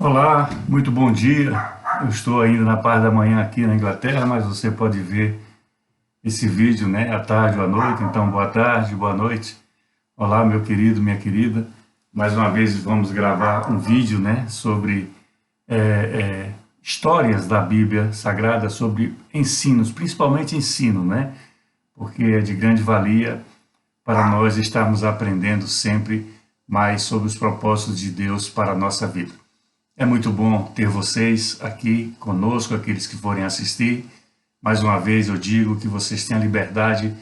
Olá, muito bom dia. Eu estou ainda na parte da manhã aqui na Inglaterra, mas você pode ver esse vídeo, né, à tarde ou à noite. Então, boa tarde, boa noite. Olá, meu querido, minha querida. Mais uma vez vamos gravar um vídeo, né, sobre histórias da Bíblia Sagrada, sobre ensinos, principalmente ensino, né, porque é de grande valia para nós estarmos aprendendo sempre mais sobre os propósitos de Deus para a nossa vida. É muito bom ter vocês aqui conosco, aqueles que forem assistir. Mais uma vez eu digo que vocês têm a liberdade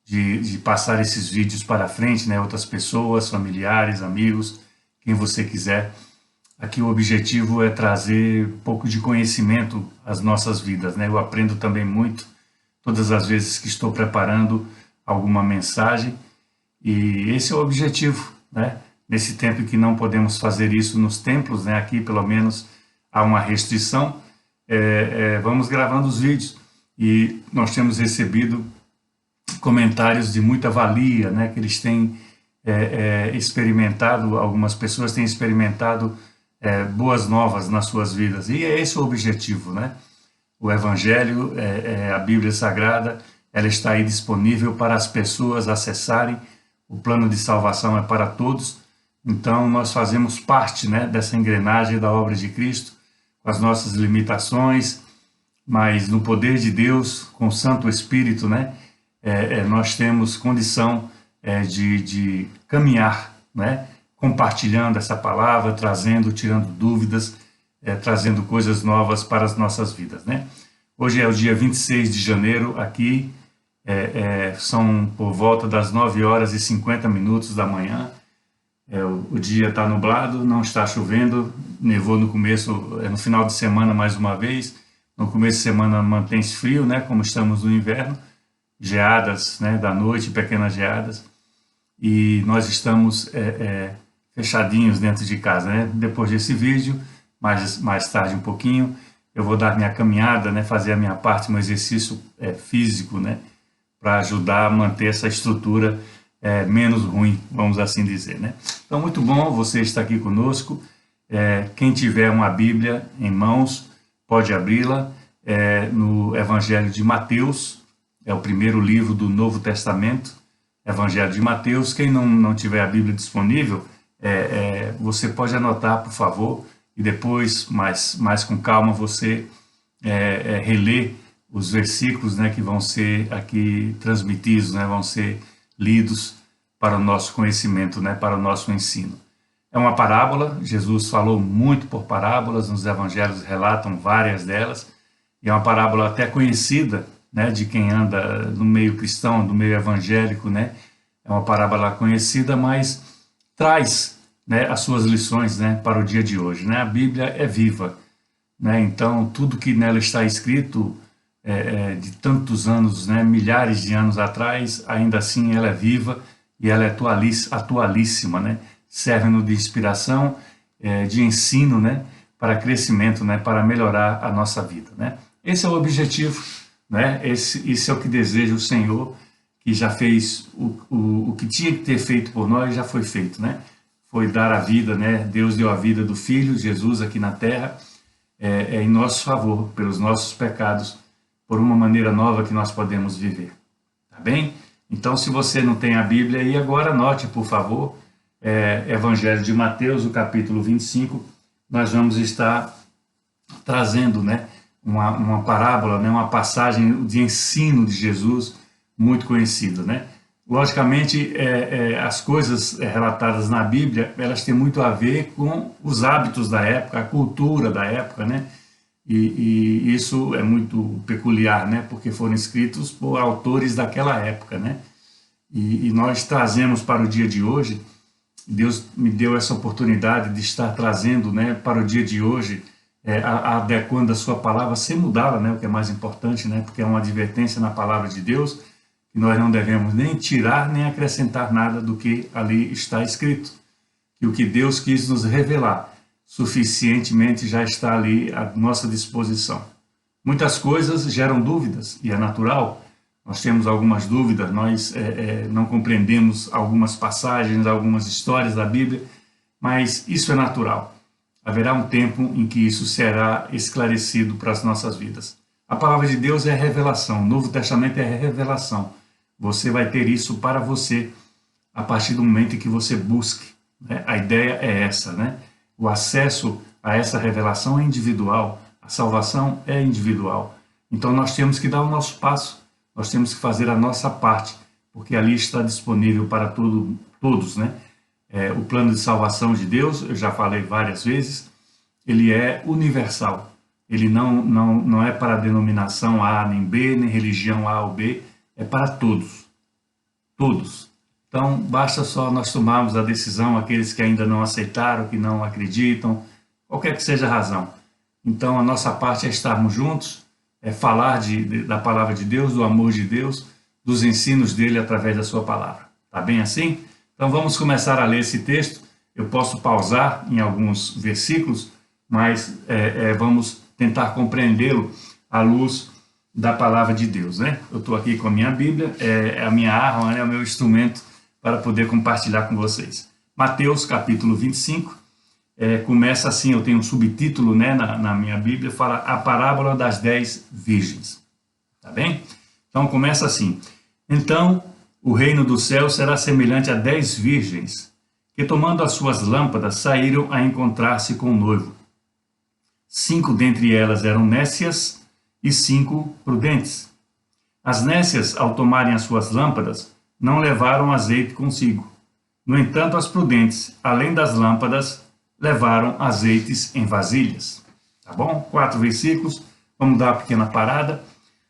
de passar esses vídeos para frente, né? Outras pessoas, familiares, amigos, quem você quiser. Aqui o objetivo é trazer um pouco de conhecimento às nossas vidas, né? Eu aprendo também muito todas as vezes que estou preparando alguma mensagem e esse é o objetivo, né? Nesse tempo que não podemos fazer isso nos templos, né? Aqui pelo menos há uma restrição, vamos gravando os vídeos e nós temos recebido comentários de muita valia, né? Que eles têm experimentado, algumas pessoas têm experimentado boas novas nas suas vidas e é esse o objetivo, né? O Evangelho, a Bíblia Sagrada, ela está aí disponível para as pessoas acessarem. O plano de salvação é para todos. Então, nós fazemos parte, né, dessa engrenagem da obra de Cristo, com as nossas limitações, mas no poder de Deus, com o Santo Espírito, né, nós temos condição de caminhar, né, compartilhando essa palavra, trazendo, tirando dúvidas, trazendo coisas novas para as nossas vidas, né. Hoje é o dia 26 de janeiro, aqui são por volta das 9h50 da manhã. O dia está nublado, não está chovendo, nevou no começo, no final de semana mais uma vez, no começo de semana mantém-se frio, né, como estamos no inverno, geadas, né, da noite, pequenas geadas, e nós estamos fechadinhos dentro de casa, né. Depois desse vídeo, mais tarde um pouquinho, eu vou dar minha caminhada, né, fazer a minha parte, um exercício físico, né, para ajudar a manter essa estrutura menos ruim, vamos assim dizer, né? Então, muito bom você estar aqui conosco. Quem tiver uma Bíblia em mãos, pode abri-la. No Evangelho de Mateus, é o primeiro livro do Novo Testamento, Evangelho de Mateus. Quem não tiver a Bíblia disponível, você pode anotar, por favor, e depois, mais com calma, você reler os versículos, né, que vão ser aqui transmitidos, né, vão ser lidos para o nosso conhecimento, né, para o nosso ensino. É uma parábola, Jesus falou muito por parábolas, nos evangelhos relatam várias delas, e é uma parábola até conhecida, né, de quem anda no meio cristão, no meio evangélico, né, é uma parábola conhecida, mas traz, né, as suas lições, né, para o dia de hoje, né. A Bíblia é viva, né, então tudo que nela está escrito de tantos anos, né, milhares de anos atrás, ainda assim ela é viva e ela é atualíssima, né, serve-nos de inspiração, de ensino, né, para crescimento, né, para melhorar a nossa vida, né. Esse é o objetivo, né, esse é o que deseja o Senhor, que já fez o que tinha que ter feito por nós, já foi feito, né, foi dar a vida, né, Deus deu a vida do Filho, Jesus aqui na terra, em nosso favor, pelos nossos pecados, por uma maneira nova que nós podemos viver, tá bem? Então, se você não tem a Bíblia aí agora, anote, por favor, Evangelho de Mateus, o capítulo 25, nós vamos estar trazendo, né, uma parábola, né, uma passagem de ensino de Jesus muito conhecida, né? Logicamente, as coisas relatadas na Bíblia, elas têm muito a ver com os hábitos da época, a cultura da época, né? E isso é muito peculiar, né? Porque foram escritos por autores daquela época, né? E nós trazemos para o dia de hoje, Deus me deu essa oportunidade de estar trazendo, né, para o dia de hoje, adequando a sua palavra, sem mudá-la, né? O que é mais importante, né? Porque é uma advertência na palavra de Deus, que nós não devemos nem tirar nem acrescentar nada do que ali está escrito. Que o que Deus quis nos revelar suficientemente já está ali à nossa disposição. Muitas coisas geram dúvidas, e é natural, nós temos algumas dúvidas, nós não compreendemos algumas passagens, algumas histórias da Bíblia, mas isso é natural. haverá um tempo em que isso será esclarecido para as nossas vidas. A palavra de Deus é revelação, o Novo Testamento é revelação. Você vai ter isso para você a partir do momento em que você busque, né? A ideia é essa, né? O acesso a essa revelação é individual, a salvação é individual. Então nós temos que dar o nosso passo, nós temos que fazer a nossa parte, porque ali está disponível para todos, né? O plano de salvação de Deus, eu já falei várias vezes, ele é universal. Ele não é para a denominação A nem B, nem religião A ou B, é para todos. Todos. Então, basta só nós tomarmos a decisão, aqueles que ainda não aceitaram, que não acreditam, qualquer que seja a razão. Então, a nossa parte é estarmos juntos, é falar da palavra de Deus, do amor de Deus, dos ensinos dele através da sua palavra. Tá bem assim? Então, vamos começar a ler esse texto. Eu posso pausar em alguns versículos, mas vamos tentar compreendê-lo à luz da palavra de Deus, né? Eu estou aqui com a minha Bíblia, é a minha arma, é o meu instrumento para poder compartilhar com vocês. Mateus, capítulo 25, começa assim, eu tenho um subtítulo, né, na minha Bíblia, fala a parábola das 10 virgens, tá bem? Então começa assim: então o reino do céu será semelhante a 10 virgens, que tomando as suas lâmpadas saíram a encontrar-se com o noivo. 5 dentre elas eram nécias e 5 prudentes. As nécias, ao tomarem as suas lâmpadas, não levaram azeite consigo. No entanto, as prudentes, além das lâmpadas, levaram azeites em vasilhas. Tá bom? 4 versículos, vamos dar uma pequena parada.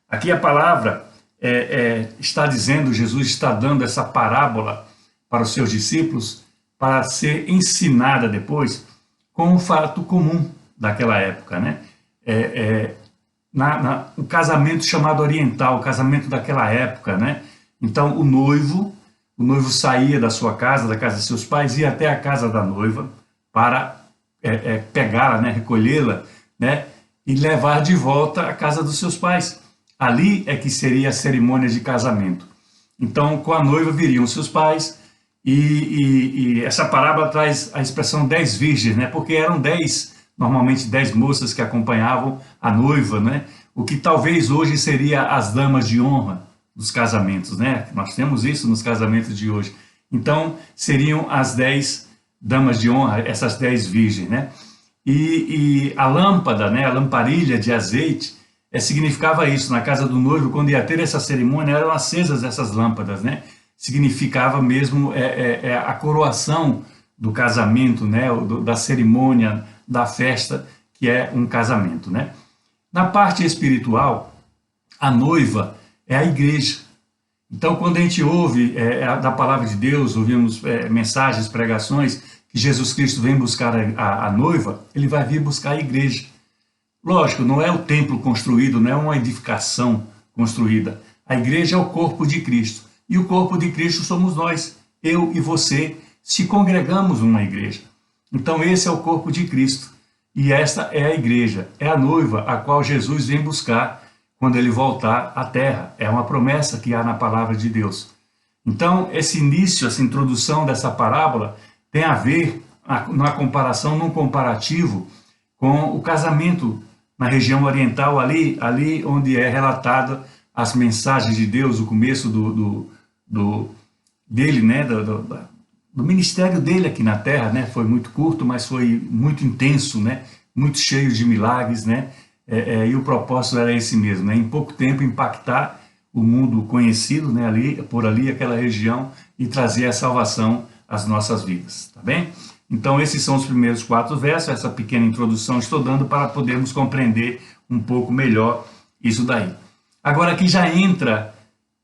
Aqui a palavra está dizendo, Jesus está dando essa parábola para os seus discípulos para ser ensinada depois com um fato comum daquela época, né? O casamento chamado oriental, o casamento daquela época, né? Então o noivo saía da sua casa, da casa de seus pais, ia até a casa da noiva para pegá-la, né? Recolhê-la, né? E levar de volta à casa dos seus pais. Ali é que seria a cerimônia de casamento. Então com a noiva viriam seus pais e essa parábola traz a expressão 10 virgens, né? Porque eram normalmente 10 moças que acompanhavam a noiva, né? O que talvez hoje seria as damas de honra dos casamentos, né? Nós temos isso nos casamentos de hoje. Então, seriam as 10 damas de honra, essas 10 virgens, né? E a lâmpada, né? A lamparilla de azeite, significava isso. Na casa do noivo, quando ia ter essa cerimônia, eram acesas essas lâmpadas, né? Significava mesmo a coroação do casamento, né? Da cerimônia, da festa, que é um casamento, né? Na parte espiritual, a noiva é a igreja. Então, quando a gente ouve da palavra de Deus, ouvimos mensagens, pregações, que Jesus Cristo vem buscar a noiva, ele vai vir buscar a igreja. Lógico, não é o templo construído, não é uma edificação construída. A igreja é o corpo de Cristo. E o corpo de Cristo somos nós, eu e você, se congregamos numa igreja. Então esse é o corpo de Cristo. E esta é a igreja, é a noiva a qual Jesus vem buscar quando ele voltar à terra. É uma promessa que há na palavra de Deus. Então esse início, essa introdução dessa parábola tem a ver, na comparação, num comparativo com o casamento na região oriental, ali onde é relatada as mensagens de Deus, o começo dele, né, do ministério dele aqui na Terra, né? Foi muito curto, mas foi muito intenso, né? Muito cheio de milagres, né? E o propósito era esse mesmo, né? Em pouco tempo impactar o mundo conhecido, né? Por ali, aquela região, e trazer a salvação às nossas vidas, tá bem? Então esses são os primeiros 4 versos, essa pequena introdução estou dando para podermos compreender um pouco melhor isso daí. Agora aqui já entra,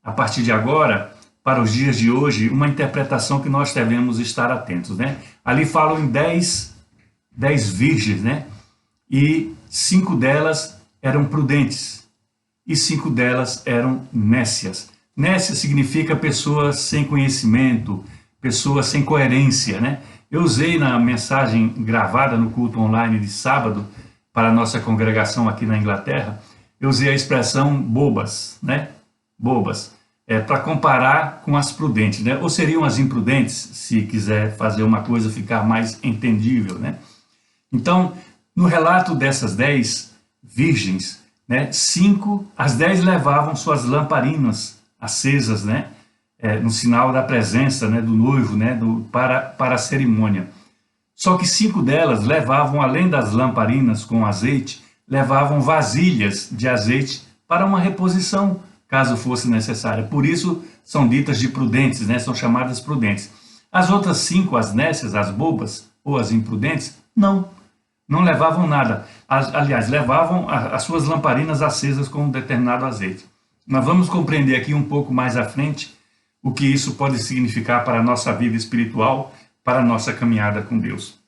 a partir de agora, para os dias de hoje, uma interpretação que nós devemos estar atentos, né? Ali falam em 10 virgens, né? E 5 delas eram prudentes e 5 delas eram nécias. Nécia significa pessoas sem conhecimento, pessoas sem coerência, né? Eu usei na mensagem gravada no culto online de sábado para a nossa congregação aqui na Inglaterra, eu usei a expressão bobas, né? Bobas. Para comparar com as prudentes, né? Ou seriam as imprudentes, se quiser fazer uma coisa ficar mais entendível, né? Então, no relato dessas 10 virgens, né, as 10 levavam suas lamparinas acesas, né, no sinal da presença, né, do noivo, né, para a cerimônia. Só que 5 delas levavam, além das lamparinas com azeite, levavam vasilhas de azeite para uma reposição, caso fosse necessária. Por isso são ditas de prudentes, né, são chamadas prudentes. As outras 5, as nécias, as bobas ou as imprudentes, não levavam nada. Aliás, levavam as suas lamparinas acesas com um determinado azeite. Nós vamos compreender aqui um pouco mais à frente o que isso pode significar para a nossa vida espiritual, para a nossa caminhada com Deus.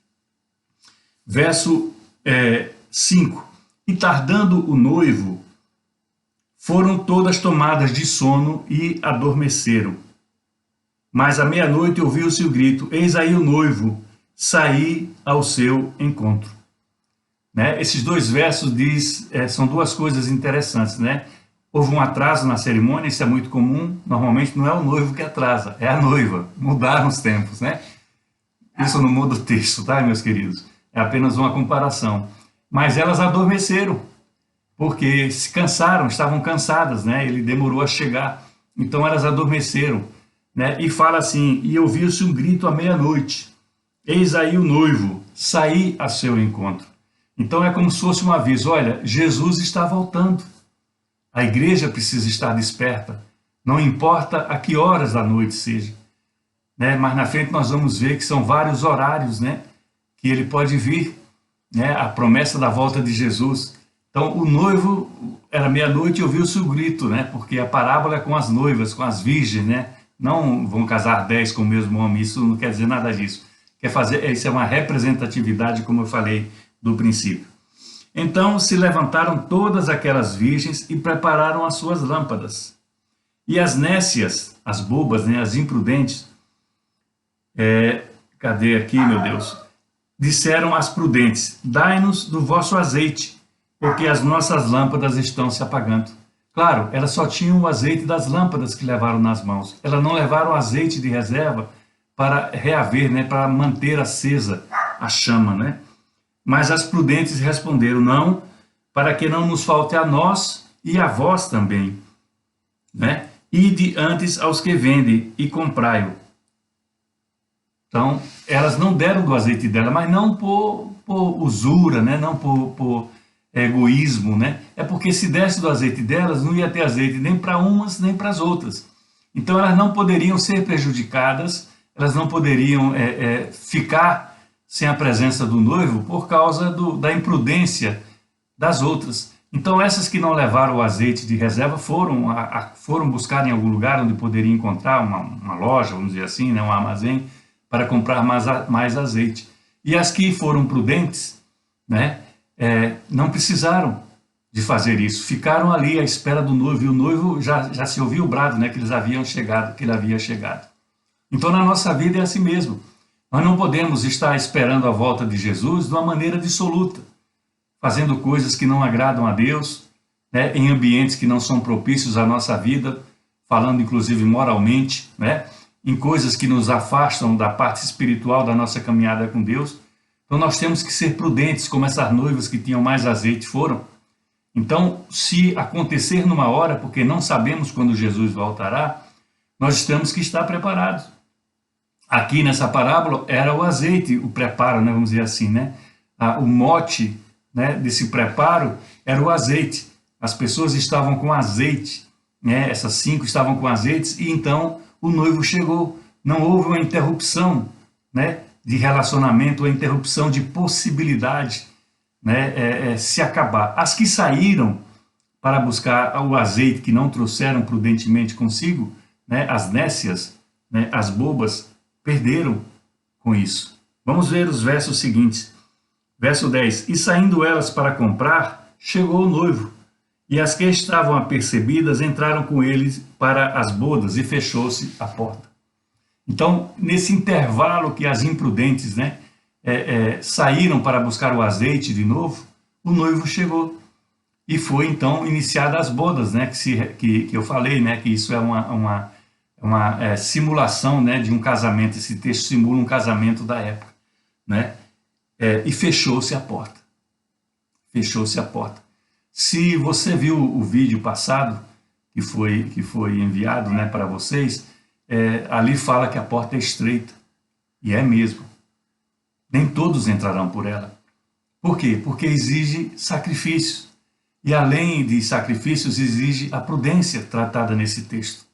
Verso 5. E tardando o noivo, foram todas tomadas de sono e adormeceram. Mas à meia-noite ouviu-se o grito: eis aí o noivo, saí ao seu encontro. Né? Esses 2 versos são 2 coisas interessantes, né? Houve um atraso na cerimônia, isso é muito comum. Normalmente não é o noivo que atrasa, é a noiva. Mudaram os tempos, né? Isso não muda o texto, tá, meus queridos? É apenas uma comparação. Mas elas adormeceram, porque se cansaram, estavam cansadas, né? Ele demorou a chegar. Então elas adormeceram, né? E fala assim: e ouviu-se um grito à meia-noite: eis aí o noivo, saí a seu encontro. Então é como se fosse um aviso: olha, Jesus está voltando. A igreja precisa estar desperta, não importa a que horas da noite seja, né? Mas na frente nós vamos ver que são vários horários, né, que ele pode vir, né, a promessa da volta de Jesus. Então o noivo, era meia-noite e ouviu-se o grito, né, porque a parábola é com as noivas, com as virgens, né, não vão casar 10 com o mesmo homem, isso não quer dizer nada disso. Isso é uma representatividade, como eu falei do princípio. Então se levantaram todas aquelas virgens e prepararam as suas lâmpadas. E as nécias, as bobas, né, as imprudentes, cadê aqui, meu Deus? Disseram às prudentes: dai-nos do vosso azeite, porque as nossas lâmpadas estão se apagando. Claro, elas só tinham o azeite das lâmpadas que levaram nas mãos. Elas não levaram azeite de reserva para reaver, né, para manter acesa a chama, né? Mas as prudentes responderam: não, para que não nos falte a nós e a vós também, né? Ide antes aos que vendem e comprai-o. Então, elas não deram do azeite dela, mas não por usura, né? Não por egoísmo, né? É porque se desse do azeite delas, não ia ter azeite nem para umas nem para as outras. Então, elas não poderiam ser prejudicadas, elas não poderiam ficar sem a presença do noivo por causa da imprudência das outras. Então essas que não levaram o azeite de reserva foram buscar em algum lugar onde poderiam encontrar uma loja, vamos dizer assim, né, um armazém, para comprar mais azeite. E as que foram prudentes, né, não precisaram de fazer isso, ficaram ali à espera do noivo, e o noivo já se ouviu o brado, né, que ele havia chegado. Então na nossa vida é assim mesmo. Nós não podemos estar esperando a volta de Jesus de uma maneira dissoluta, fazendo coisas que não agradam a Deus, né, em ambientes que não são propícios à nossa vida, falando inclusive moralmente, né, em coisas que nos afastam da parte espiritual da nossa caminhada com Deus. Então nós temos que ser prudentes, como essas noivas que tinham mais azeite foram. Então, se acontecer numa hora, porque não sabemos quando Jesus voltará, nós temos que estar preparados. Aqui nessa parábola era o azeite, o preparo, né, vamos dizer assim, né? O mote, né, desse preparo era o azeite. As pessoas estavam com azeite, né? Essas 5 estavam com azeites, e então o noivo chegou. Não houve uma interrupção, né, de relacionamento, uma interrupção de possibilidade, né, se acabar. As que saíram para buscar o azeite, que não trouxeram prudentemente consigo, né, as nécias, né, as bobas, perderam com isso. Vamos ver os versos seguintes. Verso 10. E saindo elas para comprar, chegou o noivo, e as que estavam apercebidas entraram com eles para as bodas, e fechou-se a porta. Então, nesse intervalo que as imprudentes, né, saíram para buscar o azeite de novo, o noivo chegou. E foi então iniciada as bodas, né, que eu falei, né, que isso é uma simulação, né, de um casamento. Esse texto simula um casamento da época, né? e fechou-se a porta. Fechou-se a porta. Se você viu o vídeo passado, que foi enviado, né, para vocês, ali fala que a porta é estreita. E é mesmo. Nem todos entrarão por ela. Por quê? Porque exige sacrifícios. E além de sacrifícios, exige a prudência tratada nesse texto.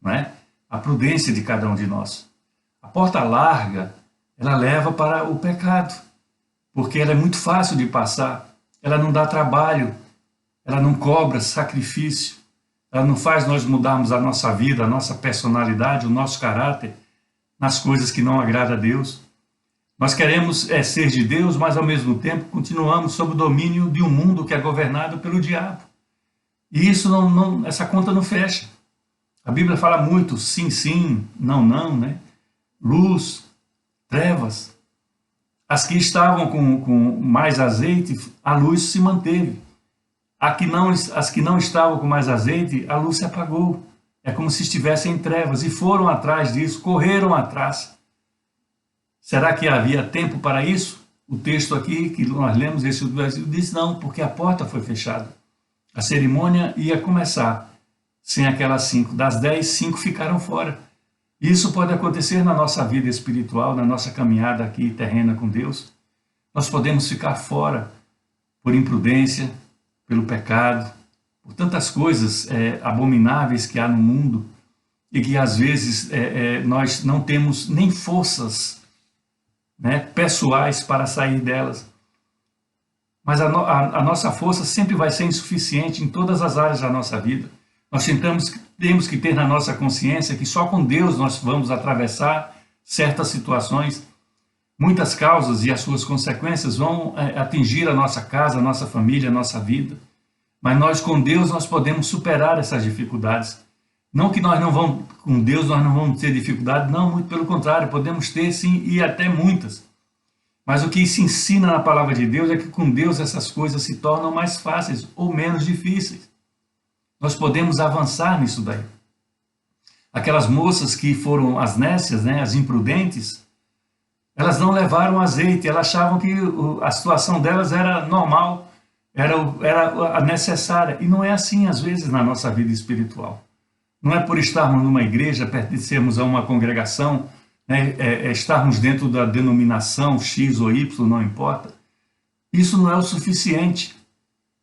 Não é? A prudência de cada um de nós. A porta larga, ela leva para o pecado. Porque ela é muito fácil de passar. Ela não dá trabalho. Ela não cobra sacrifício. Ela não faz nós mudarmos a nossa vida, a nossa personalidade, o nosso caráter nas coisas que não agradam a Deus. Nós queremos ser de Deus, mas ao mesmo tempo continuamos sob o domínio de um mundo que é governado pelo diabo. E isso essa conta não fecha. A Bíblia fala muito sim, sim, não, não, né? Luz, trevas. As que estavam com mais azeite, a luz se manteve. As que não estavam com mais azeite, a luz se apagou. É como se estivessem em trevas e foram atrás disso, correram atrás. Será que havia tempo para isso? O texto aqui que nós lemos, esse versículo, diz não, porque a porta foi fechada. A cerimônia ia começar sem aquelas 5. Das 10, 5 ficaram fora. Isso pode acontecer na nossa vida espiritual, na nossa caminhada aqui terrena com Deus. Nós podemos ficar fora por imprudência, pelo pecado, por tantas coisas abomináveis que há no mundo e que às vezes nós não temos nem forças, né, pessoais para sair delas. Mas a nossa força sempre vai ser insuficiente em todas as áreas da nossa vida. Nós temos que ter na nossa consciência que só com Deus nós vamos atravessar certas situações. Muitas causas e as suas consequências vão atingir a nossa casa, a nossa família, a nossa vida. Mas nós com Deus nós podemos superar essas dificuldades. Não que nós não vamos, com Deus nós não vamos ter dificuldade, não, muito pelo contrário, podemos ter sim e até muitas. Mas o que se ensina na palavra de Deus é que com Deus essas coisas se tornam mais fáceis ou menos difíceis. Nós podemos avançar nisso daí. Aquelas moças que foram as nécias, né, as imprudentes, elas não levaram azeite, elas achavam que a situação delas era normal, era a necessária. E não é assim às vezes na nossa vida espiritual. Não é por estarmos numa igreja, pertencermos a uma congregação, né, estarmos dentro da denominação X ou Y, não importa. Isso não é o suficiente.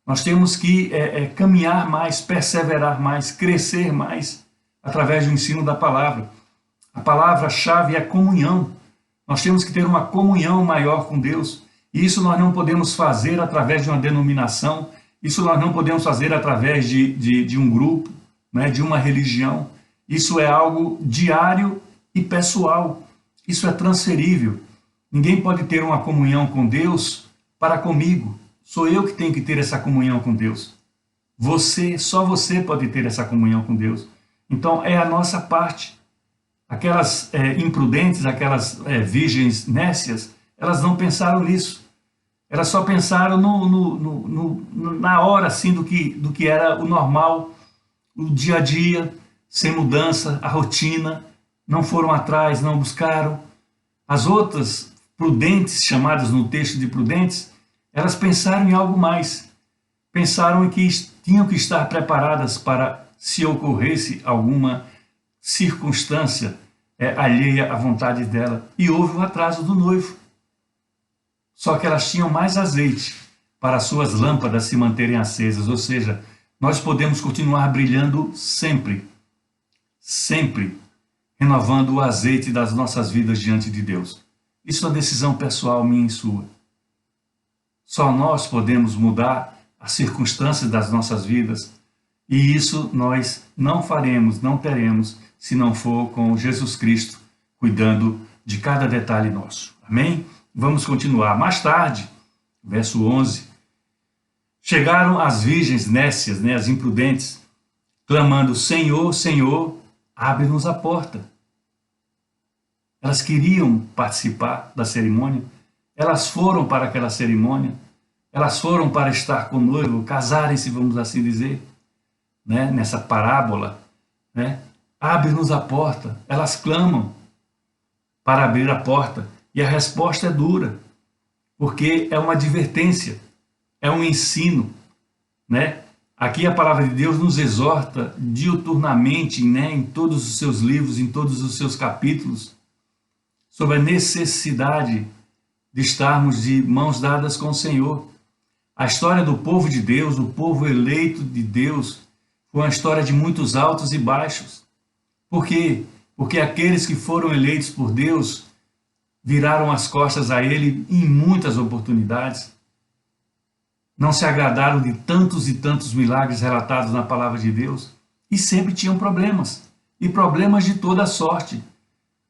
Nós temos que caminhar mais, perseverar mais, crescer mais, através do ensino da palavra. A palavra-chave é comunhão. Nós temos que ter uma comunhão maior com Deus. E isso nós não podemos fazer através de uma denominação, isso nós não podemos fazer através de um grupo, né, de uma religião. Isso é algo diário e pessoal. Isso é transferível. Ninguém pode ter uma comunhão com Deus para comigo. Sou eu que tenho que ter essa comunhão com Deus. Só você pode ter essa comunhão com Deus. Então é a nossa parte. Aquelas imprudentes, aquelas virgens nécias, elas não pensaram nisso. Elas só pensaram na hora assim, do que era o normal, o dia a dia, sem mudança, a rotina. Não foram atrás, não buscaram. As outras prudentes, chamadas no texto de prudentes, elas pensaram em algo mais. Pensaram em que tinham que estar preparadas para, se ocorresse alguma circunstância alheia à vontade dela. E houve o atraso do noivo. Só que elas tinham mais azeite para as suas lâmpadas se manterem acesas. Ou seja, nós podemos continuar brilhando sempre, sempre, renovando o azeite das nossas vidas diante de Deus. Isso é uma decisão pessoal minha e sua. Só nós podemos mudar as circunstâncias das nossas vidas, e isso nós não faremos, não teremos, se não for com Jesus Cristo cuidando de cada detalhe nosso. Amém? Vamos continuar. Mais tarde, verso 11, chegaram as virgens nécias, né, as imprudentes, clamando: Senhor, Senhor, abre-nos a porta. Elas queriam participar da cerimônia, elas foram para aquela cerimônia, elas foram para estar com o noivo, casarem-se, vamos assim dizer, né, nessa parábola, né? Abre-nos a porta. Elas clamam para abrir a porta, e a resposta é dura, porque é uma advertência, é um ensino, né? Aqui a palavra de Deus nos exorta diuturnamente, né, em todos os seus livros, em todos os seus capítulos, sobre a necessidade de estarmos de mãos dadas com o Senhor. A história do povo de Deus, o povo eleito de Deus, foi uma história de muitos altos e baixos. Por quê? Porque aqueles que foram eleitos por Deus viraram as costas a Ele em muitas oportunidades. Não se agradaram de tantos e tantos milagres relatados na palavra de Deus e sempre tinham problemas, e problemas de toda sorte.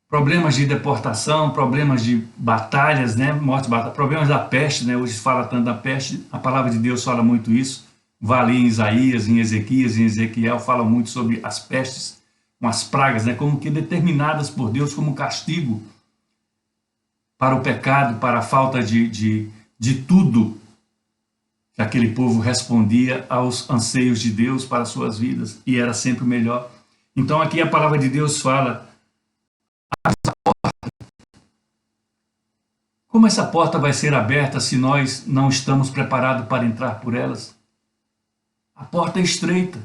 Problemas de deportação, problemas de batalhas, né? Morte, batalha, problemas da peste, né? Hoje se fala tanto da peste, a palavra de Deus fala muito isso. Vai ali em Isaías, em Ezequias, em Ezequiel, fala muito sobre as pestes, com as pragas, né? Como que determinadas por Deus como castigo para o pecado, para a falta de tudo que aquele povo respondia aos anseios de Deus para as suas vidas, e era sempre melhor. Então aqui a palavra de Deus fala: como essa porta vai ser aberta se nós não estamos preparados para entrar por elas? A porta é estreita.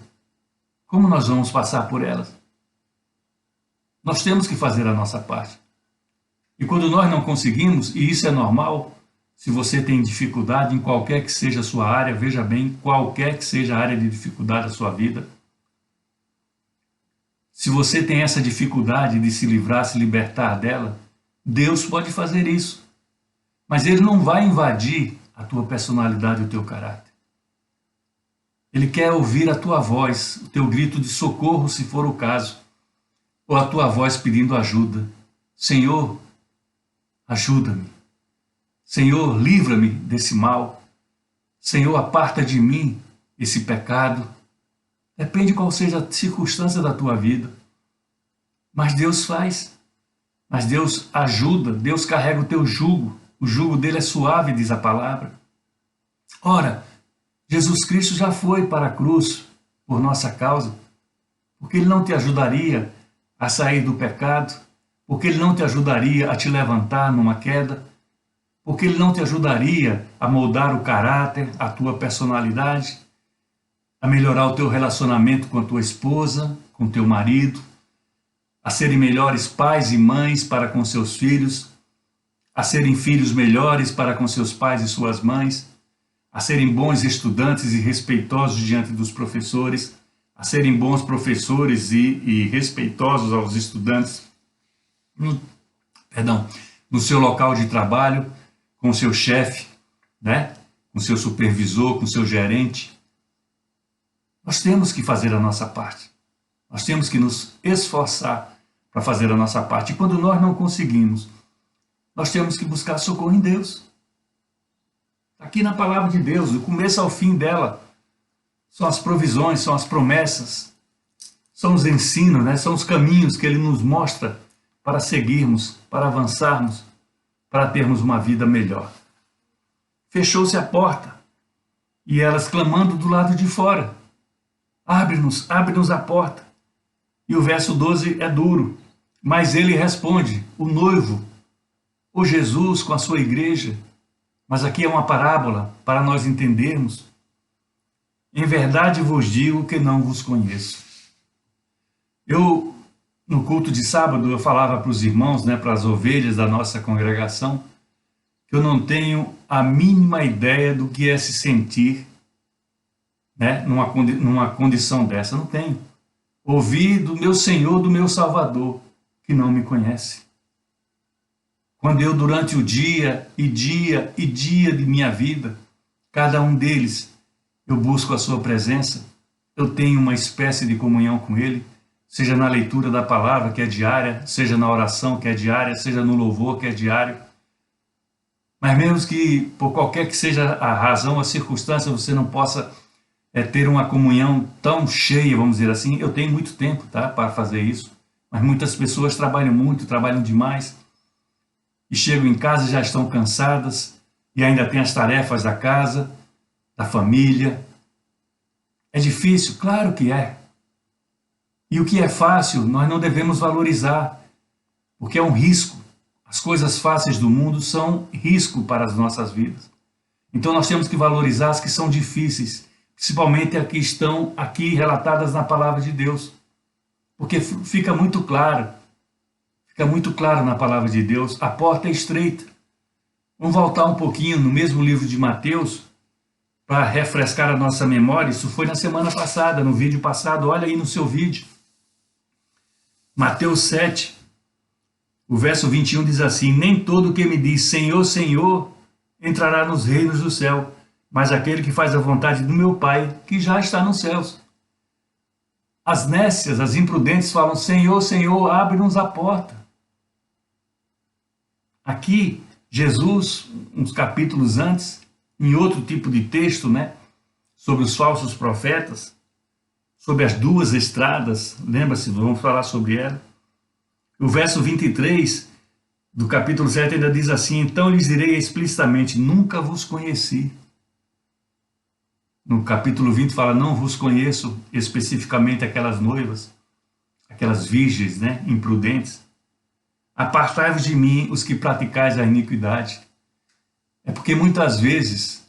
Como nós vamos passar por elas? Nós temos que fazer a nossa parte. E quando nós não conseguimos, e isso é normal, se você tem dificuldade em qualquer que seja a sua área, veja bem, qualquer que seja a área de dificuldade da sua vida, se você tem essa dificuldade de se livrar, se libertar dela, Deus pode fazer isso. Mas Ele não vai invadir a tua personalidade e o teu caráter. Ele quer ouvir a tua voz, o teu grito de socorro, se for o caso, ou a tua voz pedindo ajuda. Senhor, ajuda-me. Senhor, livra-me desse mal. Senhor, aparta de mim esse pecado. Depende qual seja a circunstância da tua vida. Mas Deus faz. Mas Deus ajuda, Deus carrega o teu jugo. O jugo dele é suave, diz a palavra. Ora, Jesus Cristo já foi para a cruz por nossa causa, porque Ele não te ajudaria a sair do pecado, porque Ele não te ajudaria a te levantar numa queda, porque Ele não te ajudaria a moldar o caráter, a tua personalidade, a melhorar o teu relacionamento com a tua esposa, com o teu marido, a serem melhores pais e mães para com seus filhos, a serem filhos melhores para com seus pais e suas mães, a serem bons estudantes e respeitosos diante dos professores, a serem bons professores e respeitosos aos estudantes, no seu local de trabalho, com o seu chefe, né? Com o seu supervisor, com o seu gerente. Nós temos que fazer a nossa parte. Nós temos que nos esforçar para fazer a nossa parte. E quando nós não conseguimos, nós temos que buscar socorro em Deus. Aqui na palavra de Deus, do começo ao fim dela, são as provisões, são as promessas, são os ensinos, né? São os caminhos que Ele nos mostra para seguirmos, para avançarmos, para termos uma vida melhor. Fechou-se a porta, e elas clamando do lado de fora: abre-nos, abre-nos a porta. E o verso 12 é duro, mas ele responde, o noivo, o Jesus com a sua igreja. Mas aqui é uma parábola para nós entendermos. Em verdade vos digo que não vos conheço. No culto de sábado, eu falava para os irmãos, né, para as ovelhas da nossa congregação, que eu não tenho a mínima ideia do que é se sentir, né, numa condição dessa. Eu não tenho. Ouvi do meu Senhor, do meu Salvador, que não me conhece. Quando eu, durante o dia e dia e dia de minha vida, cada um deles, eu busco a sua presença, eu tenho uma espécie de comunhão com Ele, seja na leitura da palavra, que é diária, seja na oração, que é diária, seja no louvor, que é diário. Mas mesmo que, por qualquer que seja a razão, a circunstância, você não possa ter uma comunhão tão cheia, vamos dizer assim, eu tenho muito tempo, tá, para fazer isso, mas muitas pessoas trabalham muito, trabalham demais, e chegam em casa e já estão cansadas, e ainda tem as tarefas da casa, da família. É difícil? Claro que é. E o que é fácil, nós não devemos valorizar, porque é um risco. As coisas fáceis do mundo são risco para as nossas vidas. Então nós temos que valorizar as que são difíceis, principalmente as que estão aqui relatadas na palavra de Deus. Porque fica muito claro na palavra de Deus, a porta é estreita. Vamos voltar um pouquinho no mesmo livro de Mateus, para refrescar a nossa memória. Isso foi na semana passada, no vídeo passado, olha aí no seu vídeo. Mateus 7, o verso 21 diz assim: nem todo que me diz Senhor, Senhor, entrará nos reinos do céu, mas aquele que faz a vontade do meu Pai, que já está nos céus. As nécias, as imprudentes falam: Senhor, Senhor, abre-nos a porta. Aqui, Jesus, uns capítulos antes, em outro tipo de texto, né, sobre os falsos profetas, sobre as duas estradas, lembra-se, vamos falar sobre ela. O verso 23 do capítulo 7 ainda diz assim: então lhes direi explicitamente, nunca vos conheci. No capítulo 20 fala: não vos conheço, especificamente aquelas noivas, aquelas virgens, né, imprudentes. Apartai-vos de mim, os que praticais a iniquidade. É porque muitas vezes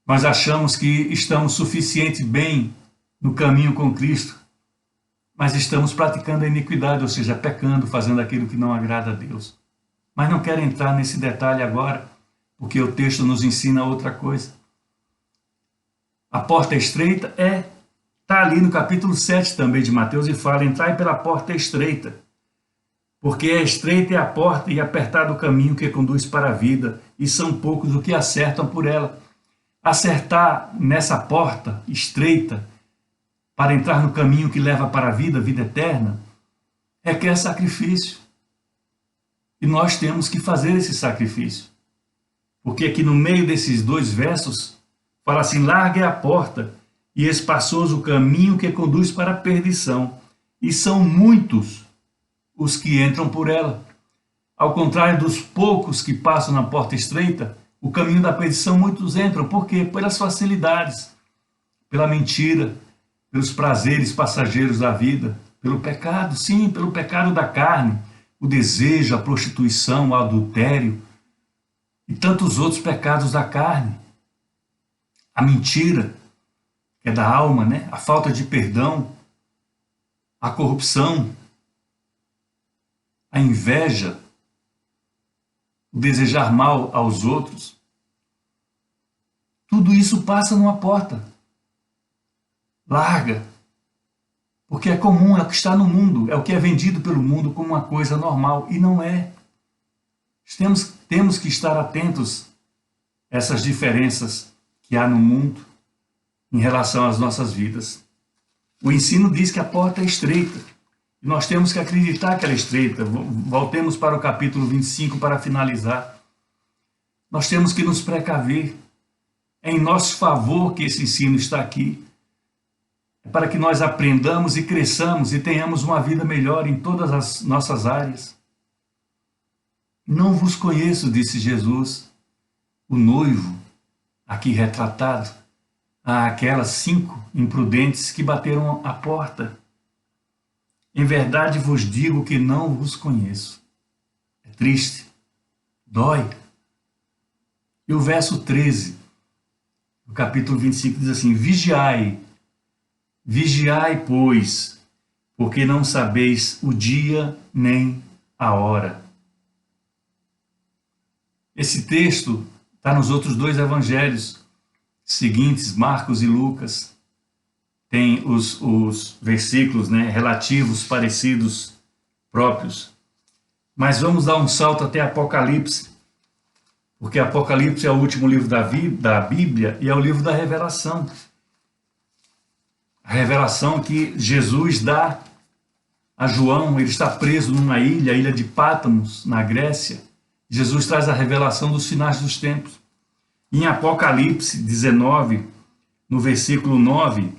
nós achamos que estamos suficiente bem no caminho com Cristo, mas estamos praticando a iniquidade, ou seja, pecando, fazendo aquilo que não agrada a Deus. Mas não quero entrar nesse detalhe agora, porque o texto nos ensina outra coisa. A porta estreita está ali no capítulo 7 também de Mateus e fala: entrai pela porta estreita, porque estreita é a porta e apertado o caminho que conduz para a vida, e são poucos os que acertam por ela. Acertar nessa porta estreita para entrar no caminho que leva para a vida eterna, requer sacrifício. E nós temos que fazer esse sacrifício. Porque aqui no meio desses dois versos, fala assim: larga é a porta e espaçoso o caminho que conduz para a perdição, e são muitos os que entram por ela. Ao contrário dos poucos que passam na porta estreita, o caminho da perdição muitos entram. Por quê? Pelas facilidades, pela mentira, pelos prazeres passageiros da vida, pelo pecado, sim, pelo pecado da carne, o desejo, a prostituição, o adultério e tantos outros pecados da carne. A mentira, que é da alma, né? A falta de perdão, a corrupção, a inveja, o desejar mal aos outros. Tudo isso passa numa porta larga, porque é comum, é o que está no mundo, é o que é vendido pelo mundo como uma coisa normal, e não é. Temos que estar atentos a essas diferenças que há no mundo em relação às nossas vidas. O ensino diz que a porta é estreita, e nós temos que acreditar que ela é estreita. Voltemos para o capítulo 25 para finalizar. Nós temos que nos precaver. É em nosso favor que esse ensino está aqui. É para que nós aprendamos e cresçamos e tenhamos uma vida melhor em todas as nossas áreas. Não vos conheço, disse Jesus, o noivo, aqui retratado, àquelas 5 imprudentes que bateram a porta. Em verdade vos digo que não vos conheço. É triste, dói. E o verso 13, do capítulo 25, diz assim: vigiai, pois, porque não sabeis o dia nem a hora. Esse texto está nos outros 2 evangelhos seguintes, Marcos e Lucas. Tem os versículos, né, relativos, parecidos, próprios. Mas vamos dar um salto até Apocalipse, porque Apocalipse é o último livro da Bíblia e é o livro da revelação. A revelação que Jesus dá a João. Ele está preso numa ilha, a ilha de Pátmos, na Grécia. Jesus traz a revelação dos finais dos tempos. Em Apocalipse 19, no versículo 9,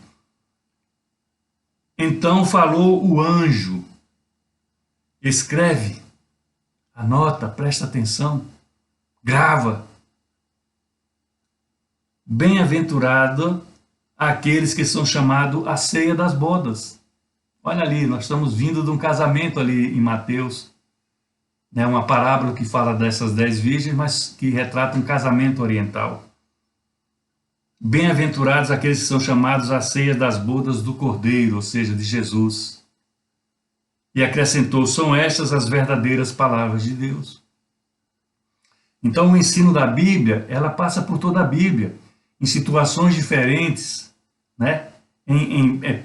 então falou o anjo: escreve, anota, presta atenção, grava. Bem-aventurado aqueles que são chamados à ceia das bodas. Olha ali, nós estamos vindo de um casamento ali em Mateus. né? Uma parábola que fala dessas 10 virgens, mas que retrata um casamento oriental. Bem-aventurados aqueles que são chamados à ceia das bodas do Cordeiro, ou seja, de Jesus. E acrescentou, são estas as verdadeiras palavras de Deus. Então o ensino da Bíblia, ela passa por toda a Bíblia, em situações diferentes, né?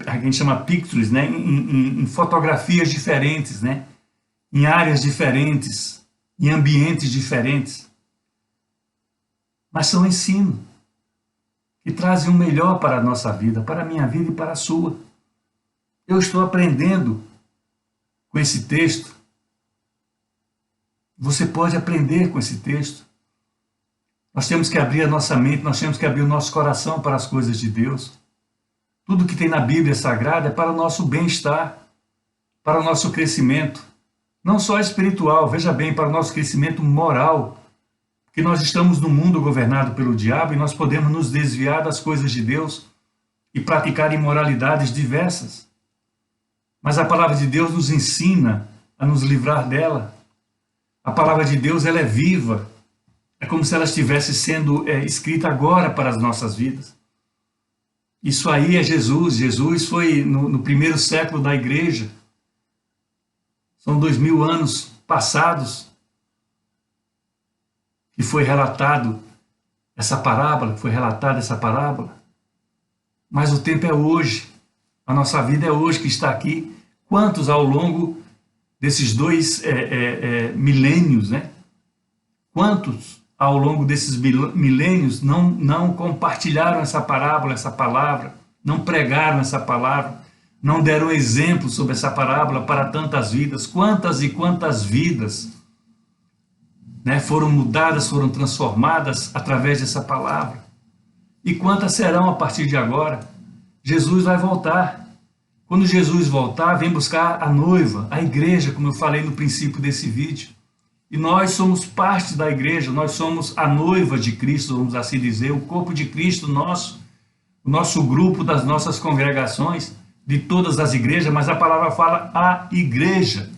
A gente chama pictures, né? Em fotografias diferentes, né? Em áreas diferentes, em ambientes diferentes. Mas são ensino que trazem o melhor para a nossa vida, para a minha vida e para a sua. Eu estou aprendendo com esse texto. Você pode aprender com esse texto. Nós temos que abrir a nossa mente, nós temos que abrir o nosso coração para as coisas de Deus. Tudo que tem na Bíblia Sagrada é para o nosso bem-estar, para o nosso crescimento, não só espiritual, veja bem, para o nosso crescimento moral, porque nós estamos num mundo governado pelo diabo e nós podemos nos desviar das coisas de Deus e praticar imoralidades diversas. Mas a palavra de Deus nos ensina a nos livrar dela. A palavra de Deus, ela é viva, é como se ela estivesse sendo escrita agora para as nossas vidas. Isso aí é Jesus. Jesus foi no primeiro século da igreja. São 2000 anos passados que foi relatado essa parábola, Mas o tempo é hoje. A nossa vida é hoje que está aqui. Quantos ao longo desses 2 milênios, né? Quantos ao longo desses milênios não compartilharam essa parábola, essa palavra, não pregaram essa palavra, não deram exemplo sobre essa parábola para tantas vidas? Quantas e quantas vidas, né, foram mudadas, foram transformadas através dessa palavra? E quantas serão a partir de agora? Jesus vai voltar. Quando Jesus voltar, vem buscar a noiva, a igreja, como eu falei no princípio desse vídeo. E nós somos parte da igreja, nós somos a noiva de Cristo, vamos assim dizer, o corpo de Cristo nosso, o nosso grupo das nossas congregações, de todas as igrejas, mas a palavra fala a igreja,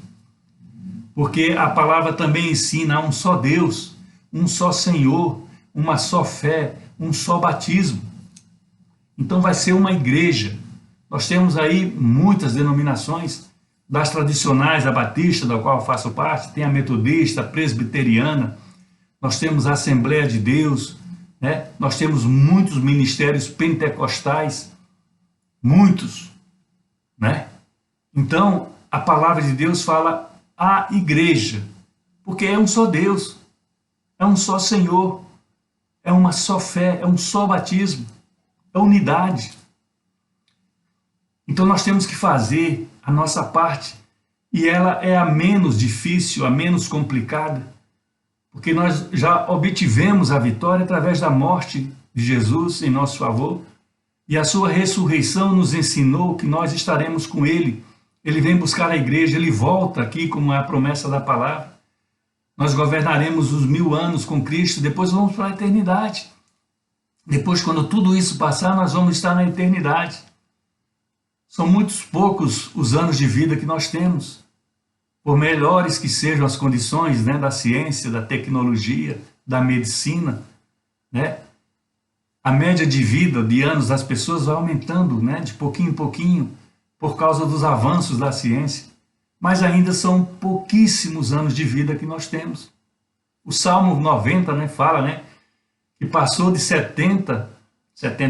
porque a palavra também ensina a um só Deus, um só Senhor, uma só fé, um só batismo. Então vai ser uma igreja. Nós temos aí muitas denominações, das tradicionais, a batista, da qual eu faço parte, tem a metodista, a presbiteriana, nós temos a Assembleia de Deus, né? Nós temos muitos ministérios pentecostais, muitos, né? Então, a palavra de Deus fala a igreja, porque é um só Deus, é um só Senhor, é uma só fé, é um só batismo, é unidade. Então nós temos que fazer a nossa parte, e ela é a menos difícil, a menos complicada, porque nós já obtivemos a vitória através da morte de Jesus em nosso favor, e a sua ressurreição nos ensinou que nós estaremos com Ele. Ele vem buscar a igreja, Ele volta aqui, como é a promessa da palavra. Nós governaremos os 1000 anos com Cristo, depois vamos para a eternidade. Depois, quando tudo isso passar, nós vamos estar na eternidade. São muitos poucos os anos de vida que nós temos. Por melhores que sejam as condições, né, da ciência, da tecnologia, da medicina, né, a média de vida de anos das pessoas vai aumentando, né, de pouquinho em pouquinho, por causa dos avanços da ciência. Mas ainda são pouquíssimos anos de vida que nós temos. O Salmo 90, né, fala, né, que passou de 70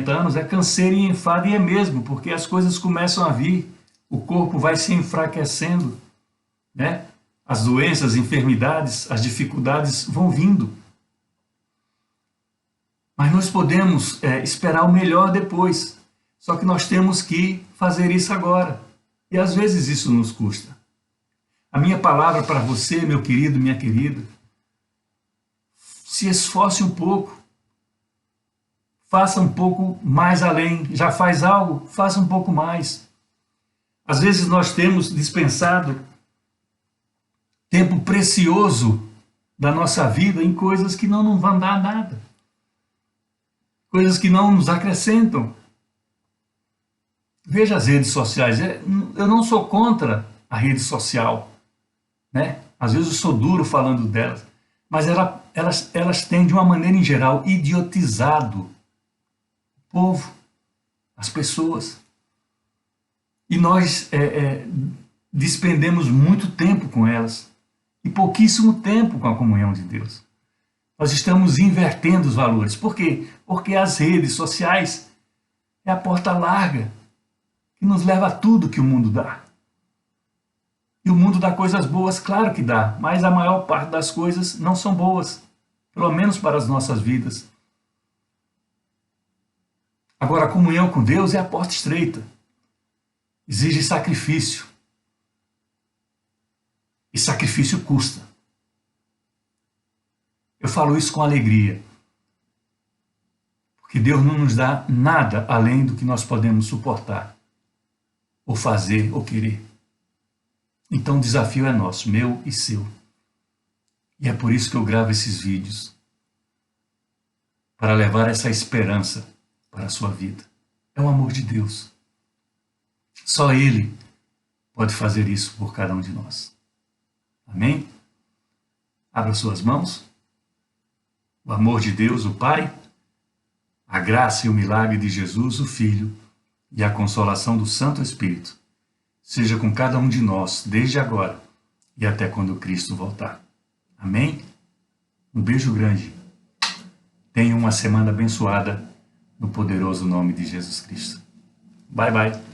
anos é canseiro e enfado, e é mesmo, porque as coisas começam a vir, o corpo vai se enfraquecendo, né? As doenças, as enfermidades, as dificuldades vão vindo. Mas nós podemos esperar o melhor depois, só que nós temos que fazer isso agora, e às vezes isso nos custa. A minha palavra para você, meu querido, minha querida, se esforce um pouco, faça um pouco mais além. Já faz algo? Faça um pouco mais. Às vezes nós temos dispensado tempo precioso da nossa vida em coisas que não vão dar nada. Coisas que não nos acrescentam. Veja as redes sociais. Eu não sou contra a rede social, né? Às vezes eu sou duro falando delas, mas elas têm, de uma maneira em geral, idiotizado o povo, as pessoas. E nós despendemos muito tempo com elas e pouquíssimo tempo com a comunhão de Deus. Nós estamos invertendo os valores. Por quê? Porque as redes sociais é a porta larga que nos leva a tudo que o mundo dá. E o mundo dá coisas boas, claro que dá, mas a maior parte das coisas não são boas, pelo menos para as nossas vidas. Agora, a comunhão com Deus é a porta estreita. Exige sacrifício. E sacrifício custa. Eu falo isso com alegria. Porque Deus não nos dá nada além do que nós podemos suportar, ou fazer, ou querer. Então o desafio é nosso, meu e seu. E é por isso que eu gravo esses vídeos. Para levar essa esperança para a sua vida. É o amor de Deus. Só Ele pode fazer isso por cada um de nós. Amém? Abra suas mãos. O amor de Deus, o Pai, a graça e o milagre de Jesus, o Filho, e a consolação do Santo Espírito, seja com cada um de nós, desde agora e até quando Cristo voltar. Amém? Um beijo grande. Tenha uma semana abençoada no poderoso nome de Jesus Cristo. Bye, bye.